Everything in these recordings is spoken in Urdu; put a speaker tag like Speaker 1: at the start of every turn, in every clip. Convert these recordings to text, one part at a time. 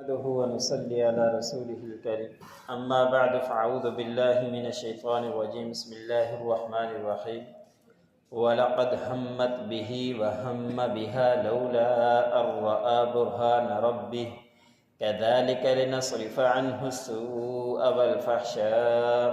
Speaker 1: نحمده ونصلي على رسوله الكريم أما بعد فأعوذ بالله من الشيطان الرجيم بسم الله الرحمن الرحيم وَلَقَدْ هَمَّتْ بِهِ وَهَمَّ بِهَا لَوْلَا أَن رَّأَىٰ بُرْهَانَ رَبِّهِ كَذَٰلِكَ لِنَصْرِفَ عَنْهُ السُّوءَ وَالْفَحْشَاءَ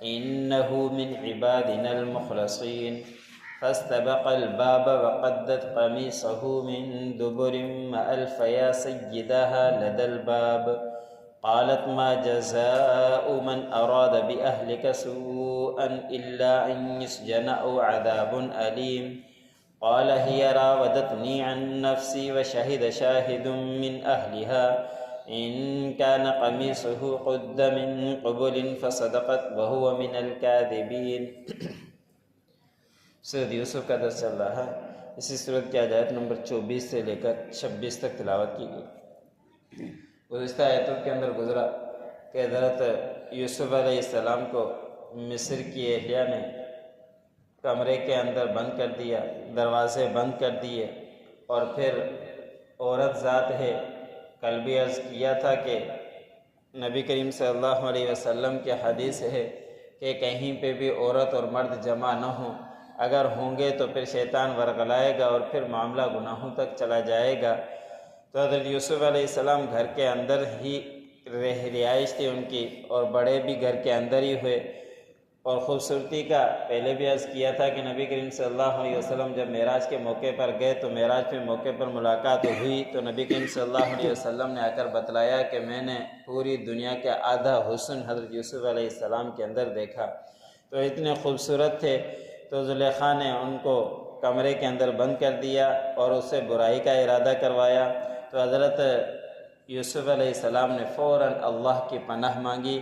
Speaker 1: إِنَّهُ مِنْ عِبَادِنَا الْمُخْلَصِينَ فاستبق الباب وقدت قميصه من دبر وألف يا سيدها لدى الباب قالت ما جزاء من أراد بأهلك سوءا إلا أن يسجن أو عذاب أليم قال هي راودتني عن نفسي وشهد شاهد من أهلها إن كان قميصه قد من قبل فصدقت وهو من الكاذبين۔ سورۃ یوسف کا درس چل رہا ہے۔ اسی صورت کی آیات نمبر 24 سے لے کر 26 تک تلاوت کی گئی۔ گزشتہ آیتوں کے اندر گزرا کہ حضرت یوسف علیہ السلام کو مصر کی اہلیہ نے کمرے کے اندر بند کر دیا، دروازے بند کر دیے، اور پھر عورت ذات ہے، کل بھی عرض کیا تھا کہ نبی کریم صلی اللہ علیہ وسلم کے حدیث ہے کہ کہیں پہ بھی عورت اور مرد جمع نہ ہوں، اگر ہوں گے تو پھر شیطان ورغلائے گا اور پھر معاملہ گناہوں تک چلا جائے گا۔ تو حضرت یوسف علیہ السلام گھر کے اندر ہی رہائش تھی ان کی، اور بڑے بھی گھر کے اندر ہی ہوئے۔ اور خوبصورتی کا پہلے بھی عرض کیا تھا کہ نبی کریم صلی اللہ علیہ وسلم جب معراج کے موقع پر گئے تو معراج کے موقع پر ملاقات ہوئی تو نبی کریم صلی اللہ علیہ وسلم نے آ کر بتلایا کہ میں نے پوری دنیا کے آدھا حسن حضرت یوسف علیہ السلام کے اندر دیکھا، تو اتنے خوبصورت تھے۔ تو زلیخا نے ان کو کمرے کے اندر بند کر دیا اور اس سے برائی کا ارادہ کروایا۔ تو حضرت یوسف علیہ السلام نے فوراً اللہ کی پناہ مانگی۔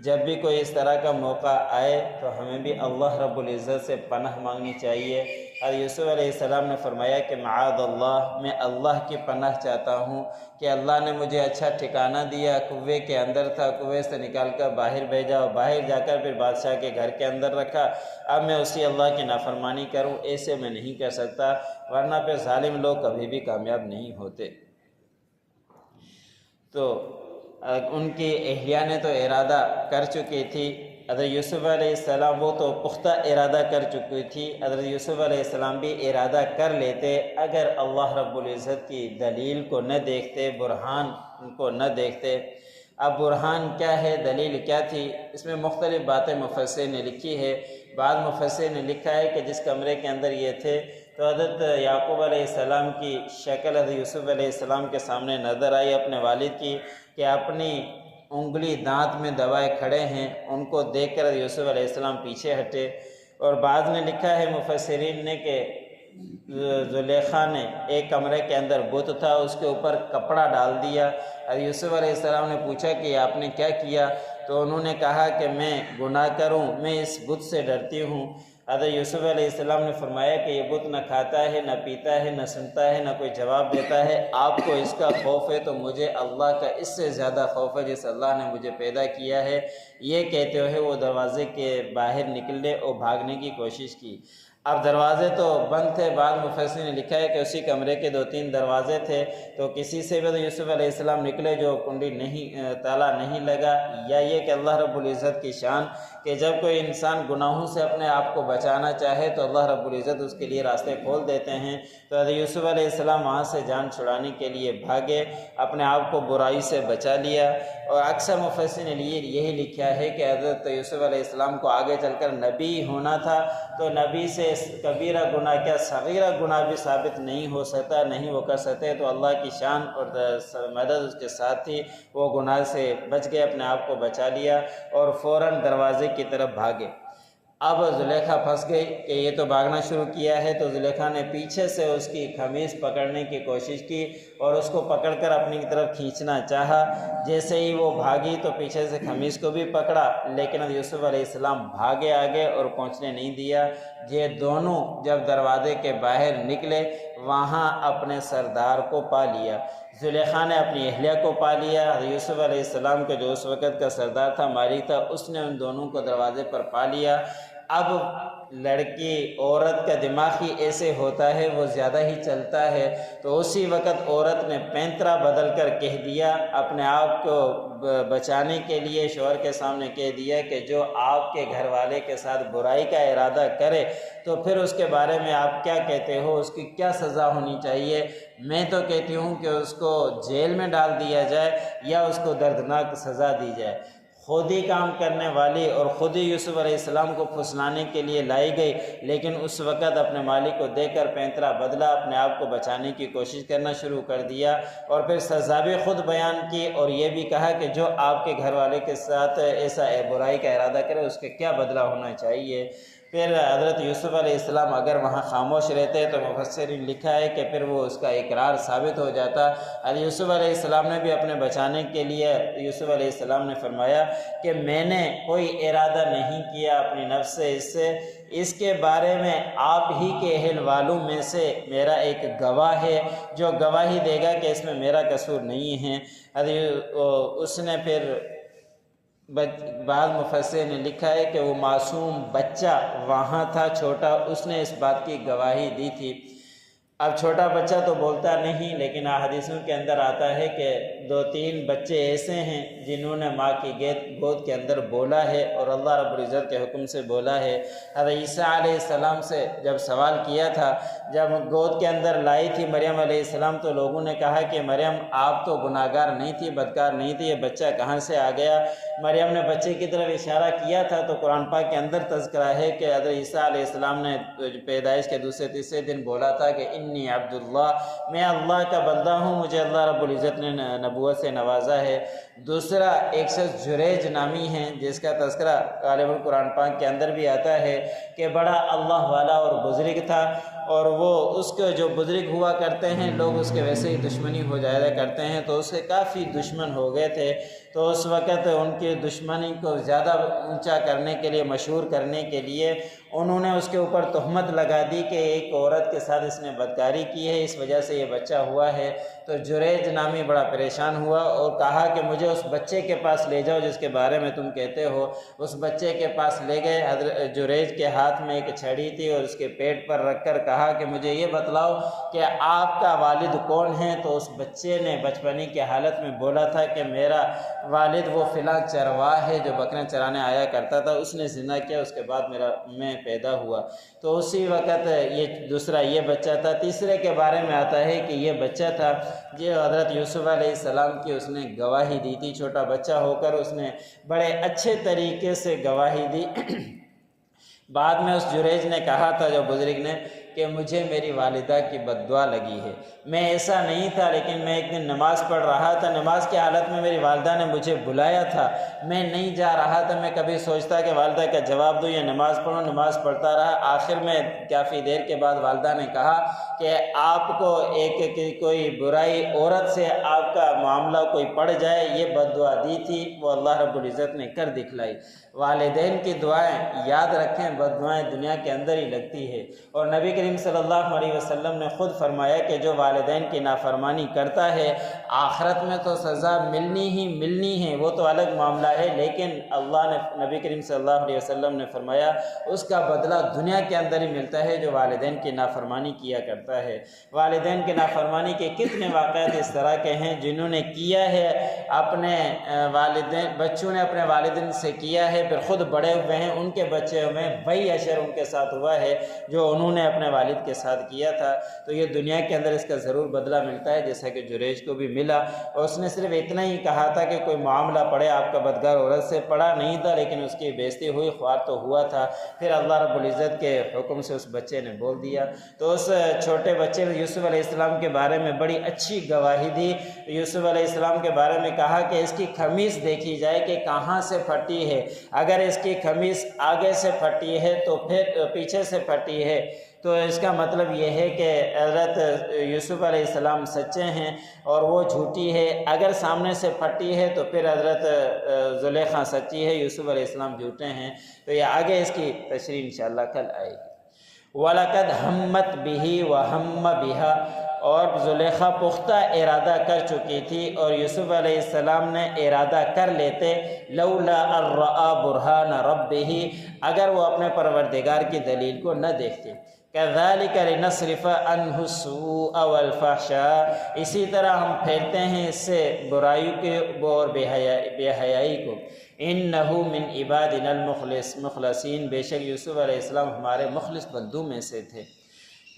Speaker 1: جب بھی کوئی اس طرح کا موقع آئے تو ہمیں بھی اللہ رب العزت سے پناہ مانگنی چاہیے۔ حضرت یوسف علیہ السلام نے فرمایا کہ معاذ اللہ، میں اللہ کی پناہ چاہتا ہوں کہ اللہ نے مجھے اچھا ٹھکانہ دیا، کنویں کے اندر تھا، کنویں سے نکال کر باہر بھیجا اور باہر جا کر پھر بادشاہ کے گھر کے اندر رکھا، اب میں اسی اللہ کی نافرمانی کروں، ایسے میں نہیں کر سکتا، ورنہ پھر ظالم لوگ کبھی بھی کامیاب نہیں ہوتے۔ تو ان کی اہلیہ نے تو ارادہ کر چکی تھی، حضرت یوسف علیہ السلام وہ تو پختہ ارادہ کر چکی تھی، حضرت یوسف علیہ السلام بھی ارادہ کر لیتے اگر اللہ رب العزت کی دلیل کو نہ دیکھتے، برہان کو نہ دیکھتے۔ اب برہان کیا ہے، دلیل کیا تھی، اس میں مختلف باتیں مفسر نے لکھی ہے۔ بعض مفسر نے لکھا ہے کہ جس کمرے کے اندر یہ تھے تو حضرت یعقوب علیہ السلام کی شکل حضرت یوسف علیہ السلام کے سامنے نظر آئی اپنے والد کی، کہ اپنی انگلی دانت میں دبائے کھڑے ہیں، ان کو دیکھ کر یوسف علیہ السلام پیچھے ہٹے۔ اور بعض نے لکھا ہے مفسرین نے کہ زلیخا نے ایک کمرے کے اندر بت تھا، اس کے اوپر کپڑا ڈال دیا۔ حضرت یوسف علیہ السلام نے پوچھا کہ آپ نے کیا کیا، تو انہوں نے کہا کہ میں گناہ کروں، میں اس بت سے ڈرتی ہوں۔ حضرت یوسف علیہ السلام نے فرمایا کہ یہ بت نہ کھاتا ہے، نہ پیتا ہے، نہ سنتا ہے، نہ کوئی جواب دیتا ہے، آپ کو اس کا خوف ہے تو مجھے اللہ کا اس سے زیادہ خوف ہے جس اللہ نے مجھے پیدا کیا ہے۔ یہ کہتے ہوئے وہ دروازے کے باہر نکلے اور بھاگنے کی کوشش کی۔ اب دروازے تو بند تھے، بعض مفسرین نے لکھا ہے کہ اسی کمرے کے 2-3 دروازے تھے، تو کسی سے بھی یوسف علیہ السلام نکلے جو کنڈی نہیں، تالا نہیں لگا، یا یہ کہ اللہ رب العزت کی شان کہ جب کوئی انسان گناہوں سے اپنے آپ کو بچانا چاہے تو اللہ رب العزت اس کے لیے راستے کھول دیتے ہیں۔ تو حضرت یوسف علیہ السلام وہاں سے جان چھڑانے کے لیے بھاگے، اپنے آپ کو برائی سے بچا لیا۔ اور اکثر مفسرین نے یہی لکھا ہے کہ حضرت یوسف علیہ السلام کو آگے چل کر نبی ہونا تھا، تو نبی سے کبیرہ گناہ کیا صغیرہ گناہ بھی ثابت نہیں ہو سکتا، نہیں وہ کر سکتے، تو اللہ کی شان اور مدد اس کے ساتھ تھی، وہ گناہ سے بچ گئے، اپنے آپ کو بچا لیا اور فوراً دروازے کی طرف بھاگے۔ اب زلیخا پھنس گئی کہ یہ تو بھاگنا شروع کیا ہے، تو زلیخا نے پیچھے سے اس کی قمیص پکڑنے کی کوشش کی اور اس کو پکڑ کر اپنی طرف کھینچنا چاہا۔ جیسے ہی وہ بھاگی تو پیچھے سے قمیص کو بھی پکڑا، لیکن یوسف علیہ السلام بھاگے آگے اور پہنچنے نہیں دیا۔ یہ دونوں جب دروازے کے باہر نکلے وہاں اپنے سردار کو پا لیا، زلیخا نے اپنی اہلیہ کو پا لیا، یوسف علیہ السلام کے جو اس وقت کا سردار تھا، مالک تھا، اس نے ان دونوں کو دروازے پر پا لیا۔ اب لڑکی عورت کا دماغ ہی ایسے ہوتا ہے، وہ زیادہ ہی چلتا ہے، تو اسی وقت عورت نے پینترا بدل کر کہہ دیا، اپنے آپ کو بچانے کے لیے شوہر کے سامنے کہہ دیا کہ جو آپ کے گھر والے کے ساتھ برائی کا ارادہ کرے تو پھر اس کے بارے میں آپ کیا کہتے ہو، اس کی کیا سزا ہونی چاہیے؟ میں تو کہتی ہوں کہ اس کو جیل میں ڈال دیا جائے یا اس کو دردناک سزا دی جائے۔ خود ہی کام کرنے والی اور خود ہی یوسف علیہ السلام کو پھسلانے کے لیے لائی گئی، لیکن اس وقت اپنے مالک کو دیکھ کر پینترا بدلا، اپنے آپ کو بچانے کی کوشش کرنا شروع کر دیا، اور پھر سزا بھی خود بیان کی اور یہ بھی کہا کہ جو آپ کے گھر والے کے ساتھ ایسا برائی کا ارادہ کرے اس کے کیا بدلہ ہونا چاہیے۔ پھر حضرت یوسف علیہ السلام اگر وہاں خاموش رہتے تو مفسرین لکھا ہے کہ پھر وہ اس کا اقرار ثابت ہو جاتا۔ حضرت یوسف علیہ السلام نے بھی اپنے بچانے کے لیے، یوسف علیہ السلام نے فرمایا کہ میں نے کوئی ارادہ نہیں کیا اپنی نفس سے اس سے، اس کے بارے میں آپ ہی کے اہل والوں میں سے میرا ایک گواہ ہے جو گواہی دے گا کہ اس میں میرا قصور نہیں ہے۔ اس نے پھر بعض مفسرین نے لکھا ہے کہ وہ معصوم بچہ وہاں تھا چھوٹا، اس نے اس بات کی گواہی دی تھی۔ اب چھوٹا بچہ تو بولتا نہیں، لیکن احادیثوں کے اندر آتا ہے کہ 2-3 بچے ایسے ہیں جنہوں نے ماں کی گود کے اندر بولا ہے اور اللہ رب العزت کے حکم سے بولا ہے۔ حضرت عیسیٰ علیہ السلام سے جب سوال کیا تھا، جب گود کے اندر لائی تھی مریم علیہ السلام، تو لوگوں نے کہا کہ مریم آپ تو گناہگار نہیں تھی، بدکار نہیں تھی، یہ بچہ کہاں سے آ گیا؟ مریم نے بچے کی طرف اشارہ کیا تھا تو قرآن پاک کے اندر تذکرہ ہے کہ حضرت عیسیٰ علیہ السلام نے پیدائش کے دوسرے تیسرے دن بولا تھا کہ انی عبداللہ، میں اللہ کا بندہ ہوں، مجھے اللہ رب العزت نے نبوت سے نوازا ہے۔ دوسرا ایک شخص جریج نامی ہے جس کا تذکرہ غالب القرآن پاک کے اندر بھی آتا ہے کہ بڑا اللہ والا اور بزرگ تھا، اور وہ اس کے جو بزرگ ہوا کرتے ہیں لوگ اس کے ویسے ہی دشمنی ہو جایا کرتے ہیں، تو اس کے کافی دشمن ہو گئے تھے، تو اس وقت ان کی دشمنی کو زیادہ اونچا کرنے کے لیے، مشہور کرنے کے لیے انہوں نے اس کے اوپر تہمت لگا دی کہ ایک عورت کے ساتھ اس نے بدکاری کی ہے، اس وجہ سے یہ بچہ ہوا ہے۔ تو جریج نامی بڑا پریشان ہوا اور کہا کہ مجھے اس بچے کے پاس لے جاؤ جس کے بارے میں تم کہتے ہو۔ اس بچے کے پاس لے گئے، حضرت جریج کے ہاتھ میں ایک چھڑی تھی اور اس کے پیٹ پر رکھ کر کہا کہ مجھے یہ بتلاؤ کہ آپ کا والد کون ہے؟ تو اس بچے نے بچپنی کی حالت میں بولا تھا کہ میرا والد وہ فلاں چرواہ ہے جو بکریاں چرانے آیا کرتا تھا، اس نے زنا کیا، اس کے بعد میں پیدا ہوا۔ تو اسی وقت دوسرا یہ بچہ تھا۔ تیسرے کے بارے میں آتا ہے کہ یہ بچہ تھا جو حضرت یوسف علیہ السلام کی اس نے گواہی دی تھی، چھوٹا بچہ ہو کر اس نے بڑے اچھے طریقے سے گواہی دی۔ بعد میں اس جریج نے کہا تھا، جو بزرگ نے، کہ مجھے میری والدہ کی بد دعا لگی ہے، میں ایسا نہیں تھا، لیکن میں ایک دن نماز پڑھ رہا تھا، نماز کی حالت میں میری والدہ نے مجھے بلایا تھا، میں نہیں جا رہا تھا، میں کبھی سوچتا کہ والدہ کا جواب دوں یا نماز پڑھوں، نماز پڑھتا رہا، آخر میں کافی دیر کے بعد والدہ نے کہا کہ آپ کو کوئی برائی عورت سے آپ کا معاملہ کوئی پڑ جائے، یہ بد دعا دی تھی، وہ اللہ رب العزت نے کر دکھلائی۔ والدین کی دعائیں یاد رکھیں، بد دعائیں دنیا کے اندر ہی لگتی ہے، اور نبی کریم صلی اللہ علیہ وسلم نے خود فرمایا کہ جو والدین کی نافرمانی کرتا ہے آخرت میں تو سزا ملنی ہے، وہ تو الگ معاملہ ہے، لیکن اللہ نے، نبی کریم صلی اللہ علیہ وسلم نے فرمایا اس کا بدلہ دنیا کے اندر ہی ملتا ہے جو والدین کی نافرمانی کیا کرتا ہے۔ والدین کی نافرمانی کے کتنے واقعات اس طرح کے ہیں جنہوں نے کیا ہے، اپنے والدین، بچوں نے اپنے والدین سے کیا ہے، پھر خود بڑے ہوئے ہیں، ان کے بچے ہوئے ہیں، وہی اشر ان کے ساتھ ہوا ہے جو انہوں نے اپنے والد کے ساتھ کیا تھا۔ تو یہ دنیا کے اندر اس کا ضرور بدلہ ملتا ہے، جیسا کہ جریج کو بھی ملا، اور اس نے صرف اتنا ہی کہا تھا کہ کوئی معاملہ پڑے، آپ کا بدکار عورت سے پڑا نہیں تھا، لیکن اس کی بےزتی ہوئی، خوار تو ہوا تھا۔ پھر اللہ رب العزت کے حکم سے اس بچے نے بول دیا۔ تو اس چھوٹے بچے نے یوسف علیہ السلام کے بارے میں بڑی اچھی گواہی دی۔ یوسف علیہ السلام کے بارے میں کہا کہ اس کی قمیص دیکھی جائے کہ کہاں سے پھٹی ہے، اگر اس کی قمیص آگے سے پھٹی ہے تو پھر پیچھے سے پھٹی ہے، تو اس کا مطلب یہ ہے کہ حضرت یوسف علیہ السلام سچے ہیں اور وہ جھوٹی ہے۔ اگر سامنے سے پھٹی ہے تو پھر حضرت زلیخا سچی ہے، یوسف علیہ السلام جھوٹے ہیں۔ تو یہ آگے اس کی تشریح انشاءاللہ کل آئے گی۔ وَلَقَدْ هَمَّتْ بِهِ وَهَمَّ بِهَا، اور زلیخا پختہ ارادہ کر چکی تھی اور یوسف علیہ السلام نے ارادہ کر لیتے لولا ان رأى برہان ربہ، اگر وہ اپنے پروردگار کی دلیل کو نہ دیکھتے۔ كذلك لنصرف عنه السوء والفحشاء، اسی طرح ہم پھیرتے ہیں اس سے برائیوں کے اور بے حیائی کو۔ انه من عبادنا المخلصین، بے شک یوسف علیہ السلام ہمارے مخلص بندوں میں سے تھے۔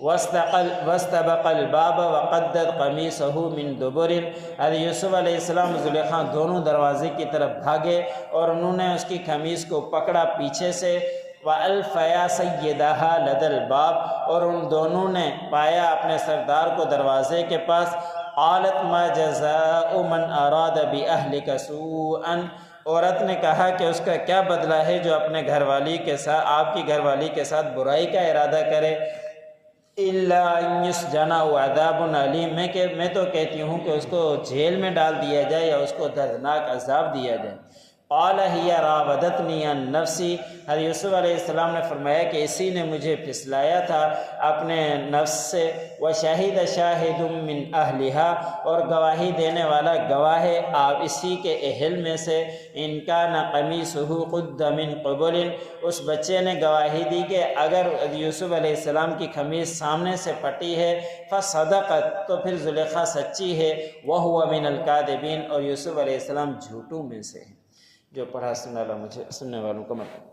Speaker 1: واستبق الباب وقدت قمیصه من دبر، حضرت یوسف علیہ السلام زلیخا دونوں دروازے کی طرف بھاگے اور انہوں نے اس کی قمیص کو پکڑا پیچھے سے۔ وَأَلْفَيَا سَيِّدَهَا لَدَى الْبَابِ، اور ان دونوں نے پایا اپنے سردار کو دروازے کے پاس۔ قالت ما جزاء من اراد بأهلك سوءا، عورت نے کہا کہ اس کا کیا بدلہ ہے جو اپنے گھر والی کے ساتھ، آپ کی گھر والی کے ساتھ برائی کا ارادہ کرے۔ الا ان يسجن عذاب علیم، میں تو کہتی ہوں کہ اس کو جیل میں ڈال دیا جائے یا اس کو دردناک عذاب دیا جائے۔ قال هي راودتني عن نفسی، حضرت یوسف علیہ السلام نے فرمایا کہ اسی نے مجھے پھسلایا تھا اپنے نفس سے۔ وشہد شاہد من اہلها، اور گواہی دینے والا گواہ ہے آپ اسی کے اہل میں سے۔ ان کان قمیصه قد من قبل، اس بچے نے گواہی دی کہ اگر یوسف علیہ السلام کی قمیص سامنے سے پٹی ہے فصدقت، تو پھر زلیخا سچی ہے۔ وهو من الکاذبین، اور یوسف علیہ السلام جھوٹوں میں سے ہے۔ جو پڑھا سننے والوں کو مت